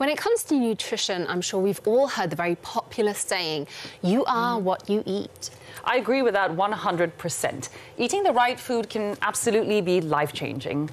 When it comes to nutrition, I'm sure we've all heard the very popular saying, you are what you eat. I agree with that 100%. Eating the right food can absolutely be life-changing.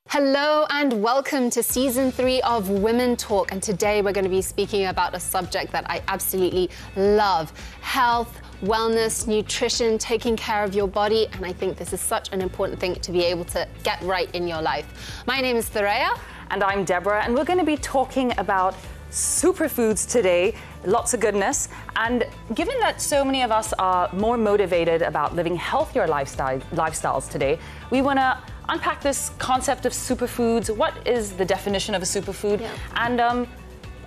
Hello and welcome to Season 3 of Women Talk, and today we're going to be speaking about a subject that I absolutely love: health, wellness, nutrition, taking care of your body, and I think this is such an important thing to be able to get right in your life. My name is Zoraya. And I'm Deborah, and we're going to be talking about superfoods today. Lots of goodness. And given that so many of us are more motivated about living healthier lifestyles today, we want to unpack this concept of superfoods. What is the definition of a superfood? Yeah. And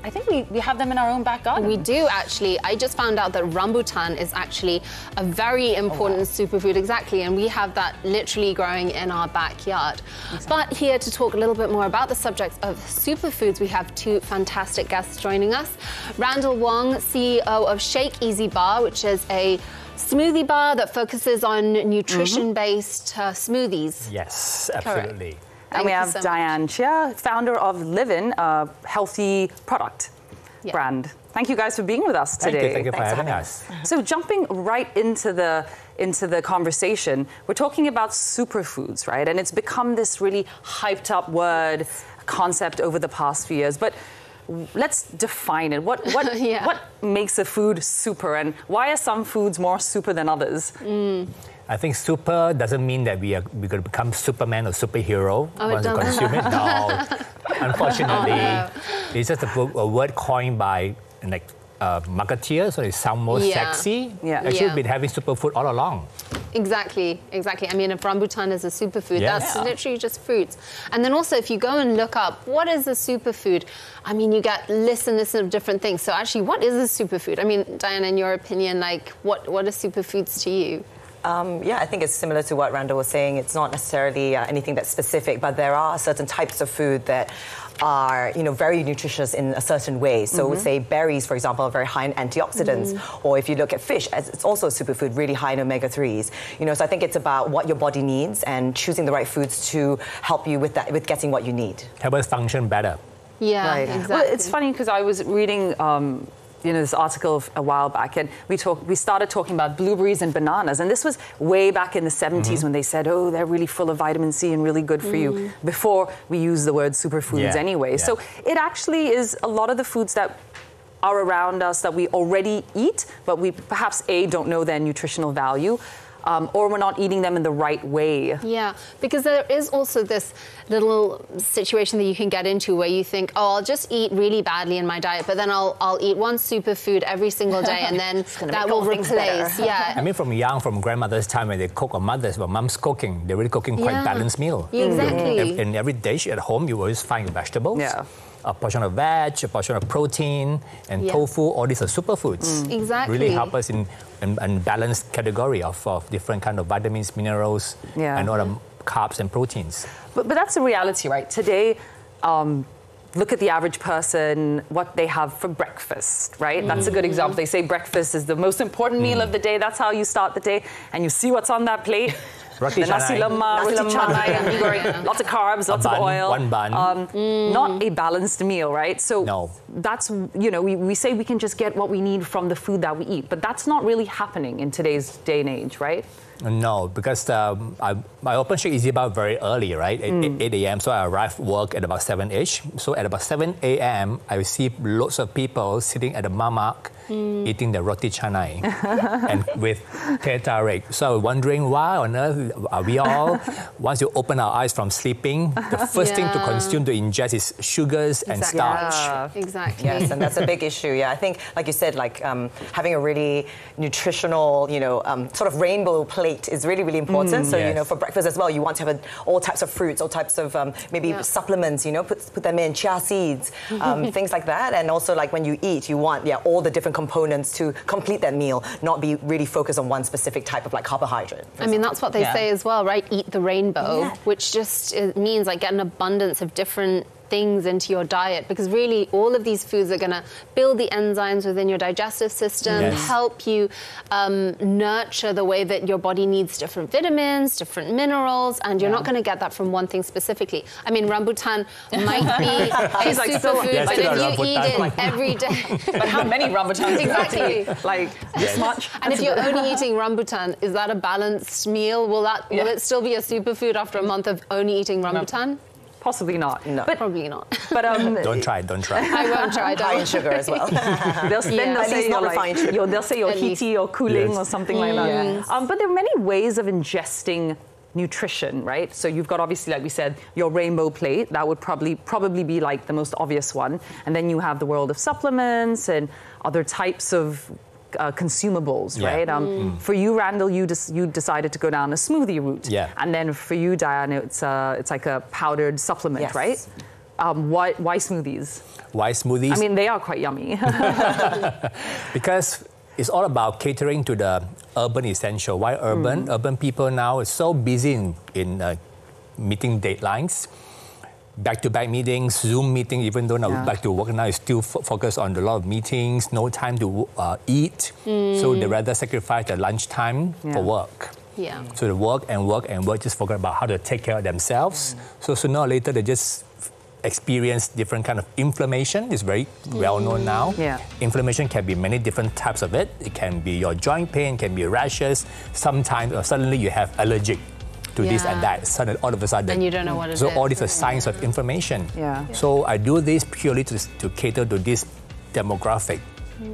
I think we have them in our own back garden. We do, actually. I just found out that rambutan is actually a very important superfood, exactly, and we have that literally growing in our backyard. Exactly. But here to talk a little bit more about the subject of superfoods, we have two fantastic guests joining us. Randall Wong, CEO of Shake Easy Bar, which is a smoothie bar that focuses on nutrition-based smoothies. Yes, absolutely. Correct. And we have Diane Chia, founder of Livin, a healthy product brand. Thank you guys for being with us today. Thank you for having us. So jumping right into the conversation, we're talking about superfoods, right? And it's become this really hyped up word, concept over the past few years. But let's define it. What makes a food super, and why are some foods more super than others? I think super doesn't mean that we're going to become Superman or superhero once we consume it. No, unfortunately, it's just a word coined by marketeers, so it sounds more sexy. Actually, we've been having superfood all along. Exactly. I mean, if rambutan is a superfood, that's literally just fruits. And then also, if you go and look up what is a superfood, I mean, you get lists and lists of different things. So actually, what is a superfood? I mean, Diane, in your opinion, what are superfoods to you? I think it's similar to what Randall was saying. It's not necessarily anything that's specific, but there are certain types of food that are, very nutritious in a certain way. So say berries, for example, are very high in antioxidants. Or if you look at fish, it's also a superfood, really high in omega-3s. So I think it's about what your body needs and choosing the right foods to help you with that, with getting what you need. Help us function better. Yeah, exactly. Well, it's funny because I was reading this article a while back, and we started talking about blueberries and bananas, and this was way back in the 70s when they said, oh, they're really full of vitamin C and really good for you, before we use the word superfoods anyway. So it actually is a lot of the foods that are around us that we already eat, but we perhaps don't know their nutritional value. Or we're not eating them in the right way. Yeah, because there is also this little situation that you can get into where you think, oh, I'll just eat really badly in my diet, but then I'll eat one superfood every single day, and then that will replace. I mean, from grandmother's time, when they cook, or mom's cooking, they're really cooking quite balanced meal. Exactly. In every dish at home, you always find vegetables. A portion of veg, a portion of protein, and tofu. All these are superfoods. Exactly. Really help us in balanced category of different kind of vitamins, minerals, and all the carbs and proteins. But that's a reality, right? Today, look at the average person, what they have for breakfast, right? That's a good example. They say breakfast is the most important meal of the day. That's how you start the day, and you see what's on that plate. Roti canai, lots of carbs, lots of oil. One bun. Not a balanced meal, right? So that's, we say we can just get what we need from the food that we eat, but that's not really happening in today's day and age, right? No, because I open Shake Easy Bar very early, right? 8 a.m. So I arrive work at about 7-ish. So at about 7 a.m., I see lots of people sitting at the mamak eating the roti canai and with teh tarik. So I was wondering, why on earth are we all, once you open our eyes from sleeping, the first thing to consume, to ingest is sugars and starch. Exactly. Yes, and that's a big issue. I think, like you said, having a really nutritional, sort of rainbow plate is really, really important. So, for breakfast as well, you want to have all types of fruits, all types of maybe supplements, put them in, chia seeds, things like that. And also, when you eat, you want, all the different components to complete that meal, not be really focused on one specific type of carbohydrate. I mean, that's what they say as well, right? Eat the rainbow, which just means get an abundance of different things into your diet, because really all of these foods are going to build the enzymes within your digestive system, help you nurture the way that your body needs different vitamins, different minerals, and you're not going to get that from one thing specifically. I mean, rambutan might be a superfood, but if you eat it every day... But how many rambutans? Exactly. Like this much? And if you're only eating rambutan, is that a balanced meal? Will it still be a superfood after a month of only eating rambutan? Possibly not. No. But probably not. But don't try. I won't try. High in sugar as well. They'll say they'll say you're heaty or cooling or something like that. Yes. But there are many ways of ingesting nutrition, right? So you've got, obviously, like we said, your rainbow plate. That would probably be like the most obvious one. And then you have the world of supplements and other types of consumables, right? For you, Randall, you decided to go down a smoothie route. Yeah. And then for you, Diane, it's like a powdered supplement, right? Why smoothies? Why smoothies? I mean, they are quite yummy. Because it's all about catering to the urban essential. Why urban? Urban people now are so busy in meeting deadlines. Back-to-back meetings, Zoom meetings, even though now back to work now, is still focused on a lot of meetings, no time to eat. So they rather sacrifice their lunchtime for work. Yeah. So they work, just forget about how to take care of themselves. So sooner or later, they just experience different kind of inflammation. It's very well known now. Yeah. Inflammation can be many different types of it. It can be your joint pain, can be rashes. Sometimes or suddenly you have allergic to this and that, suddenly all of a sudden. And you don't know what it is. So all these are signs of inflammation. So I do this purely to cater to this demographic,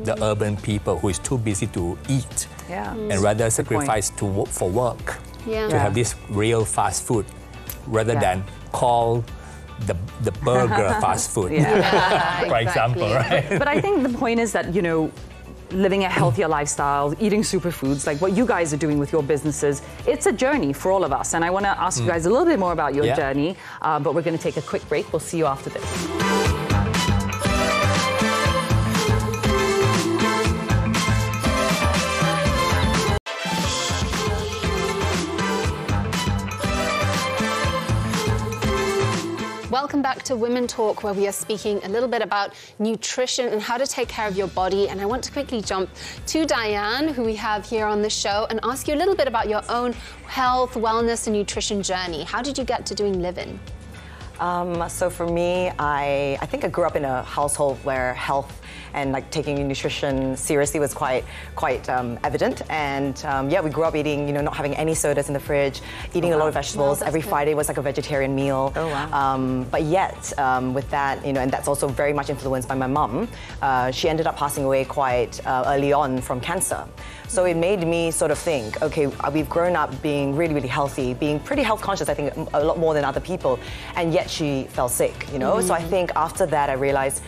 the urban people who is too busy to eat and rather sacrifice for work to have this real fast food rather than call the burger fast food, for example, right? But I think the point is that, you know, living a healthier lifestyle, eating superfoods, like what you guys are doing with your businesses, it's a journey for all of us. And I want to ask you guys a little bit more about your journey, but we're going to take a quick break. We'll see you after this. Welcome back to Women Talk, where we are speaking a little bit about nutrition and how to take care of your body. And I want to quickly jump to Diane, who we have here on the show, and ask you a little bit about your own health, wellness, and nutrition journey. How did you get to doing live-in? So for me, I think I grew up in a household where health and like taking nutrition seriously was quite evident. And we grew up eating, you know, not having any sodas in the fridge, eating a lot of vegetables. Every Friday was like a vegetarian meal. Oh, wow. But yet, with that, you know, and that's also very much influenced by my mum. She ended up passing away quite early on from cancer. So it made me sort of think, okay, we've grown up being really, really healthy, being pretty health conscious, I think, a lot more than other people, and yet she fell sick, you know? So I think after that I realized,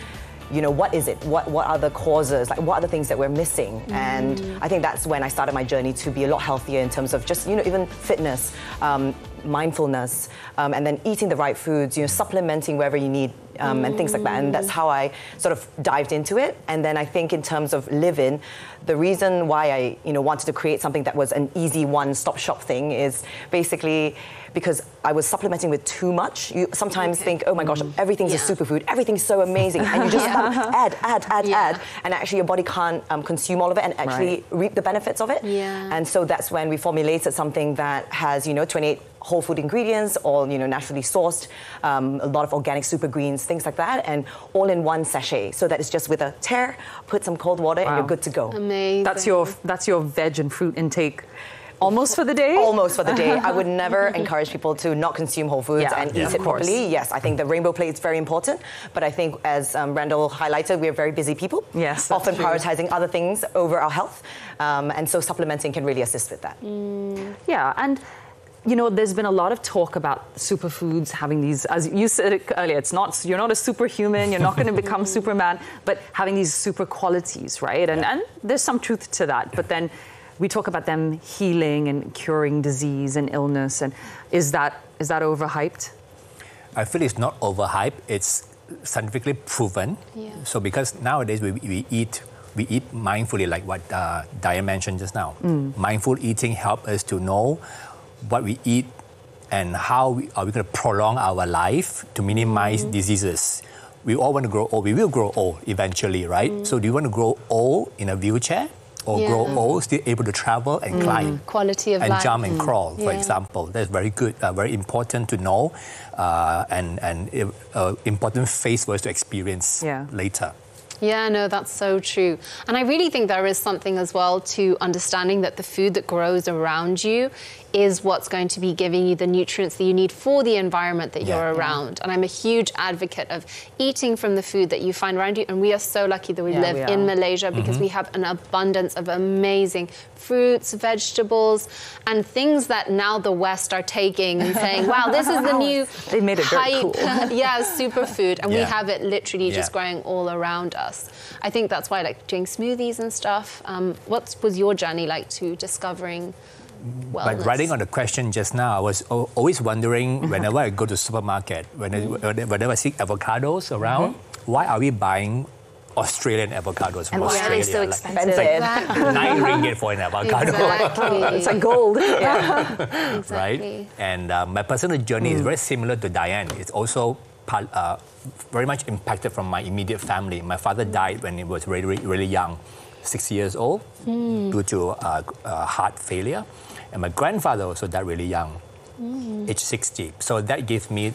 you know, what is it? What are the causes? Like, what are the things that we're missing? And I think that's when I started my journey to be a lot healthier in terms of just, you know, even fitness, mindfulness, and then eating the right foods, you know, supplementing wherever you need, and things like that. And that's how I sort of dived into it. And then I think in terms of live-in, the reason why I, you know, wanted to create something that was an easy one-stop shop thing is basically because I was supplementing with too much. You sometimes think, oh my gosh, everything's a superfood, everything's so amazing, and you just add, and actually your body can't consume all of it and actually reap the benefits of it. And so that's when we formulated something that has, you know, 28 whole food ingredients, all, you know, naturally sourced, a lot of organic super greens, things like that, and all in one sachet. So that it's just with a tear, put some cold water, and you're good to go. Amazing. That's your veg and fruit intake. Almost for the day? Almost for the day. I would never encourage people to not consume whole foods and eat it properly. Yes, I think the rainbow plate is very important. But I think, as Randall highlighted, we're very busy people. Yes, often prioritizing other things over our health. And so supplementing can really assist with that. Yeah, and you know, there's been a lot of talk about superfoods having these, as you said it earlier, it's not, you're not a superhuman, you're not going to become Superman, but having these super qualities, right? And there's some truth to that. But then we talk about them healing and curing disease and illness. And is that overhyped? I feel it's not overhyped. It's scientifically proven. So because nowadays we eat mindfully, like what Diane mentioned just now. Mindful eating helps us to know what we eat and how are we going to prolong our life to minimize diseases. We all want to grow old. We will grow old eventually, right? So do you want to grow old in a wheelchair or grow old, still able to travel and climb? Quality of and life. jump and crawl, for example. That's very good, very important to know, and important phase for us to experience later. Yeah, no, that's so true. And I really think there is something as well to understanding that the food that grows around you is what's going to be giving you the nutrients that you need for the environment that you're around. And I'm a huge advocate of eating from the food that you find around you. And we are so lucky that we live in Malaysia because we have an abundance of amazing fruits, vegetables, and things that now the West are taking and saying, wow, this is the new They made it very cool. superfood. And we have it literally just growing all around us. I think that's why, like, doing smoothies and stuff. What was your journey like to discovering wellness? But writing on the question just now, I was always wondering whenever I go to the supermarket, whenever I see avocados around, why are we buying Australian avocados from Australia? Australia? Why are they so expensive? Exactly. 9 ringgit for an avocado. Exactly. It's like gold. Exactly. Right? And my personal journey is very similar to Diane. It's also very much impacted from my immediate family. My father died when he was really, really young, 6 years old, due to heart failure. And my grandfather also died really young, age 60. So that gave me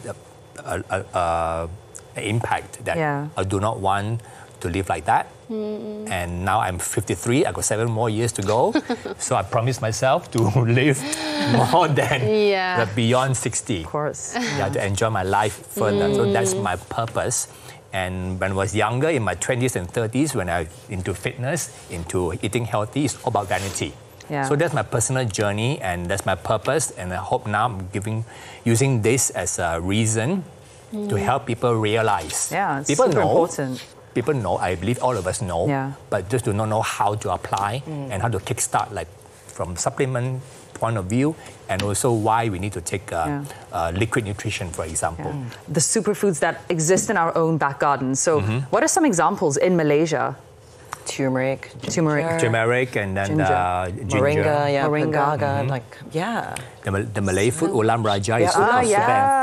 an impact that I do not want to live like that. And now I'm 53, I got 7 more years to go. So I promised myself to live more than the beyond 60. Of course. Yeah, to enjoy my life further. So that's my purpose. And when I was younger, in my 20s and 30s, when I was into fitness, into eating healthy, it's all about vanity. Yeah. So that's my personal journey and that's my purpose. And I hope now I'm using this as a reason to help people realize. Yeah, it's people super know, important. People know, I believe all of us know, but just do not know how to apply and how to kickstart, like from supplement point of view, and also why we need to take liquid nutrition, for example. The superfoods that exist in our own back garden. So what are some examples in Malaysia? Turmeric, Turmeric, and then ginger. moringa, Moringa. pagaga, the Malay food, ulam raja, is super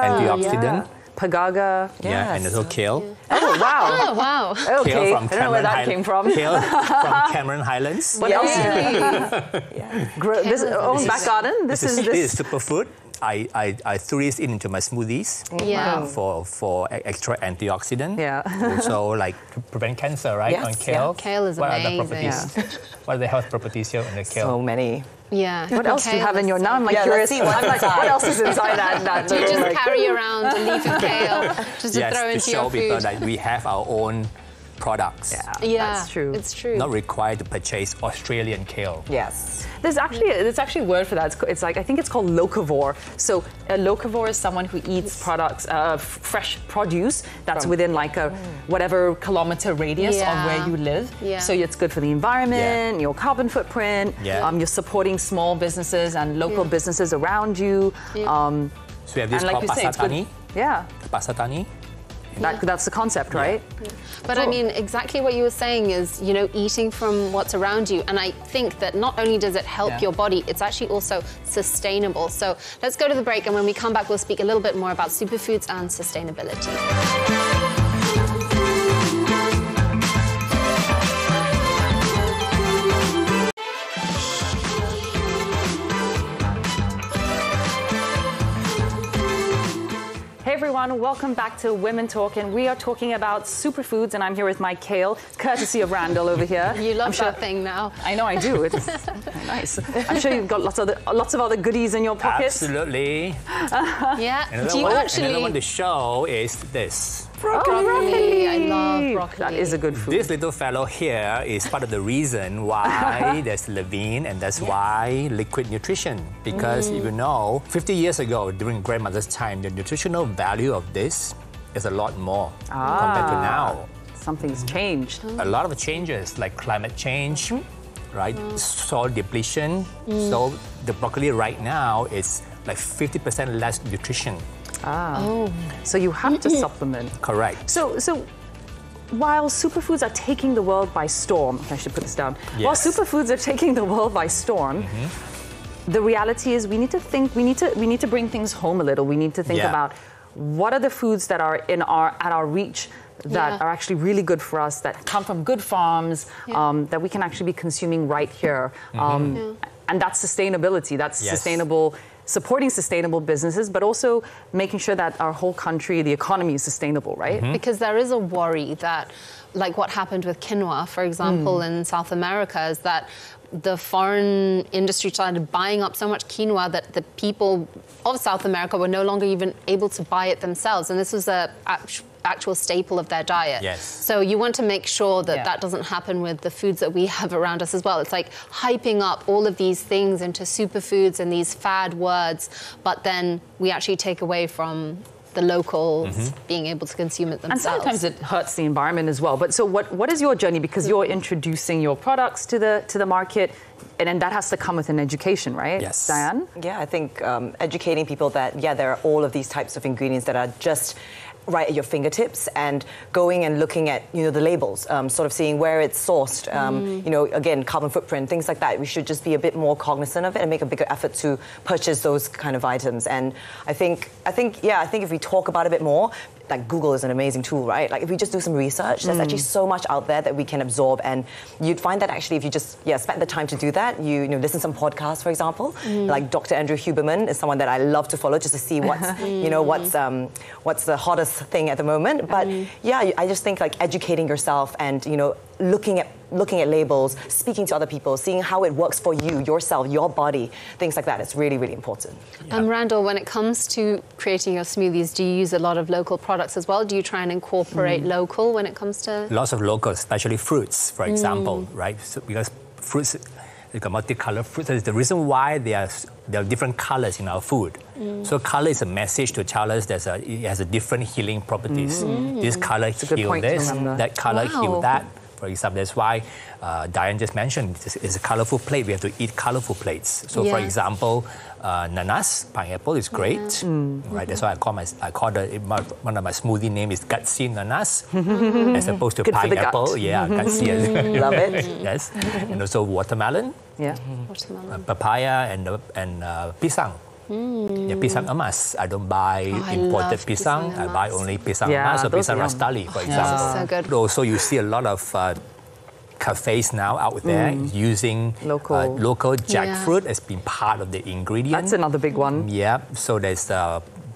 antioxidant. Pagaga. And also kale. Oh, wow. Oh, wow. Okay, Kale from I don't know where that came from. Kale from Cameron Highlands. What else? This own back garden. This is superfood. I threw this into my smoothies for extra antioxidant. Also, like to prevent cancer, right? On kale. Kale is what amazing. Are the properties? What are the health properties here in the kale? So many. Yeah. What else do you have in your? Now I'm like curious. Let's see what's What else is inside that? Do you just carry around a leaf of kale just to throw into your food? To show people that we have our own products. That's true. It's true. Not required to purchase Australian kale. Yes. There's actually a word for that. It's like, I think it's called locavore. So a locavore is someone who eats products, fresh produce that's within like a whatever kilometer radius of where you live. So it's good for the environment, your carbon footprint. You're supporting small businesses and local businesses around you. So we have this called pasatani. Pasatani. That's the concept, right? But I mean, exactly what you were saying is, you know, eating from what's around you. And I think that not only does it help your body, it's actually also sustainable. So let's go to the break. And when we come back, we'll speak a little bit more about superfoods and sustainability. Hey everyone, welcome back to Women Talk, and we are talking about superfoods, and I'm here with my kale, courtesy of Randall over here. You love that thing now. I know I do. It's nice. I'm sure you've got lots of other goodies in your pockets. Absolutely. Another one to show is this. Broccoli. I love broccoli. That is a good food. This little fellow here is part of the reason why there's levain, and that's why liquid nutrition. Because if you know, 50 years ago, during grandmother's time, the nutritional value of this is a lot more compared to now. Something's changed. A lot of changes, like climate change, right? Soil depletion. So the broccoli right now is like 50% less nutrition. So you have to supplement. Correct. So while superfoods are taking the world by storm, I should put this down. Yes. While superfoods are taking the world by storm, the reality is we need to think, we need to bring things home a little. We need to think about what are the foods that are at our reach that are actually really good for us, that come from good farms, that we can actually be consuming right here. And that's sustainability. That's sustainable, supporting sustainable businesses, but also making sure that our whole country, the economy is sustainable, right? Because there is a worry that, like what happened with quinoa, for example, in South America, is that the foreign industry started buying up so much quinoa that the people of South America were no longer even able to buy it themselves. And this was a actual staple of their diet. So you want to make sure that that doesn't happen with the foods that we have around us as well. It's like hyping up all of these things into superfoods and these fad words, but then we actually take away from the locals being able to consume it themselves. And sometimes it hurts the environment as well. But so what is your journey? Because you're introducing your products to the market, and then that has to come with an education, right? Yes. Diane? Yeah, I think educating people that, there are all of these types of ingredients that are just right at your fingertips, and going and looking at, the labels, sort of seeing where it's sourced, again, carbon footprint, things like that. We should just be a bit more cognizant of it and make a bigger effort to purchase those kind of items. And I think if we talk about it a bit more, like Google is an amazing tool, right? Like if we just do some research, there's actually so much out there that we can absorb, and you'd find that actually if you just spend the time to do that, you listen to some podcasts, for example, like Dr. Andrew Huberman is someone that I love to follow just to see what's what's the hottest thing at the moment. But I just think like educating yourself and looking at labels, speaking to other people, seeing how it works for you, yourself, your body, things like that. It's really, really important. Randall, when it comes to creating your smoothies, do you use a lot of local products as well? Do you try and incorporate local when it comes to... Lots of local, especially fruits, for example, right? So because fruits, you've got multicolored fruits. That's the reason why there are different colors in our food. So color is a message to tell us it has a different healing properties. This color heals this, that color heals that. For example, that's why Diane just mentioned it's a colorful plate. We have to eat colorful plates. So, for example, nanas, pineapple is great, right? That's why I call one of my smoothie name is gutsy nanas, as opposed to good pineapple. Gutsy. Love it. Yes, and also watermelon. Watermelon. Papaya and pisang. Pisang emas. I don't buy imported pisang. I buy only pisang emas or pisang rastali, for example. So good. Also, you see a lot of cafes now out there using local jackfruit as being part of the ingredient. That's another big one. So there's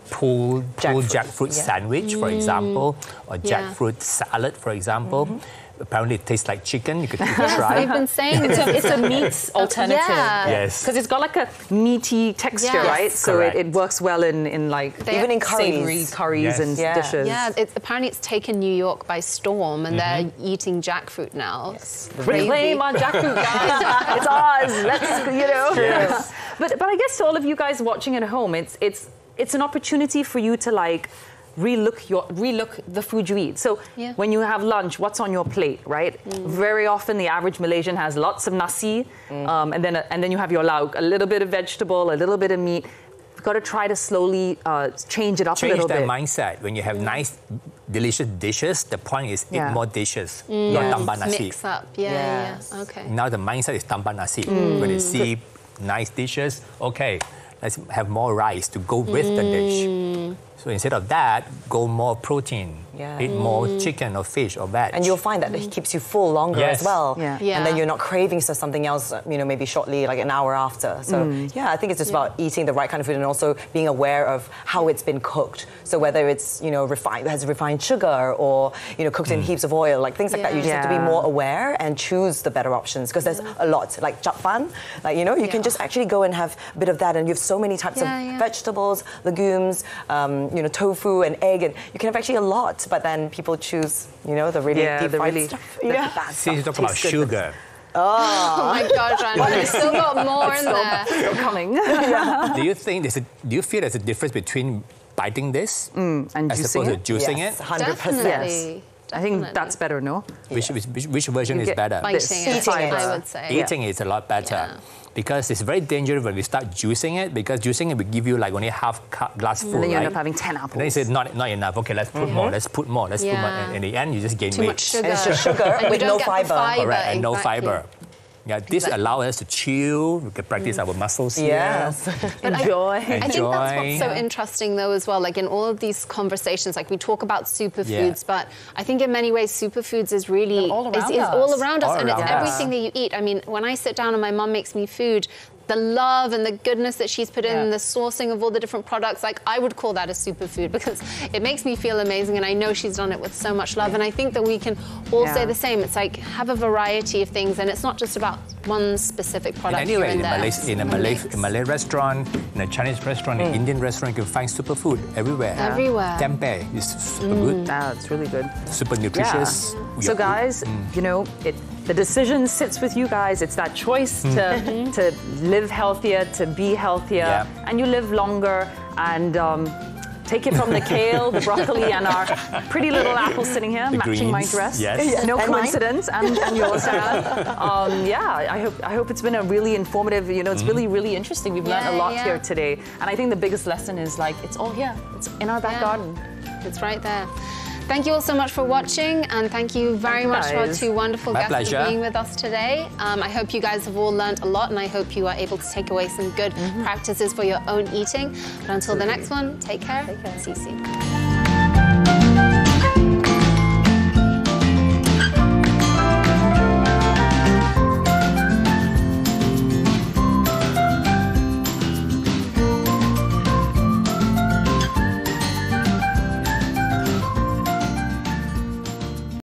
pulled jackfruit sandwich, for example, or jackfruit salad, for example. Apparently it tastes like chicken. You could try. They've been saying it's a meat alternative. Yes. Because it's got like a meaty texture, right? So it works well in like even in savory curries and dishes. Apparently it's taken New York by storm, and they're eating jackfruit now. Reclaim our jackfruit, guys. It's ours. Let's, But I guess to all of you guys watching at home, it's an opportunity for you to like relook the food you eat. So when you have lunch, what's on your plate, right? Very often the average Malaysian has lots of nasi, and then you have your lauk, a little bit of vegetable, a little bit of meat. You've got to try to slowly change it up a little bit. Change that mindset. When you have nice, delicious dishes, the point is eat more dishes, not tambah nasi. Mix up, okay. Now the mindset is tambah nasi. When you see nice dishes, okay, let's have more rice to go with the dish. So instead of that, go more protein. Eat more chicken or fish or veg. And you'll find that it keeps you full longer as well. And then you're not craving for something else, maybe shortly, like an hour after. So I think it's just about eating the right kind of food and also being aware of how it's been cooked. So whether it's, refined, has refined sugar or, cooked in heaps of oil, like things like that. You just have to be more aware and choose the better options, because there's a lot, like jappan, like, you can just actually go and have a bit of that, and you have so many types of vegetables, legumes, tofu and egg, and you can have actually a lot, but then people choose, the really deep fried stuff. Since you talk about sugar. Oh my gosh, Randall, you still got more in there. Still coming. Do you feel there's a difference between biting this and as opposed to juicing it? 100%. Definitely. I think that's better, no? Which version is better? Biting it, I would say. Eating is a lot better. Because it's very dangerous when we start juicing it, because juicing it will give you like only half glass full, and then you end up having 10 apples. And then you say not enough. Okay, let's put more. Let's put more. Let's put more. And in the end, you just gain weight. Too much sugar. And it's just sugar with no fiber. Correct, and no fiber. Yeah, this allows us to chill. We can practice our muscles here. Yes. Enjoy. I think that's what's so interesting, though, as well. Like in all of these conversations, like we talk about superfoods, but I think in many ways, superfoods is really all around is all us. around us, All and it's around us. everything that you eat. I mean, when I sit down and my mum makes me food, the love and the goodness that she's put in, the sourcing of all the different products, like I would call that a superfood because it makes me feel amazing, and I know she's done it with so much love. And I think that we can all say the same. It's like have a variety of things, and it's not just about one specific product. And anyway, here and in a Malay restaurant, in a Chinese restaurant, in an Indian restaurant, you can find superfood everywhere. Everywhere. Tempeh is super good, Yeah, it's really good. super nutritious. So guys, you know, the decision sits with you guys. It's that choice to live healthier, to be healthier, and you live longer. And take it from the kale, the broccoli, and our pretty little apple sitting here, The matching my greens, dress. yes. No And coincidence, and yours, Sarah. Yeah, I hope it's been a really informative. You know, it's really interesting. We've learned a lot here today, and I think the biggest lesson is like it's all here. It's in our back garden. It's right there. Thank you all so much for watching, and thank you very much to our two wonderful guests pleasure. for being with us today. I hope you guys have all learned a lot, and I hope you are able to take away some good practices for your own eating. But until the next one, take care. See you soon.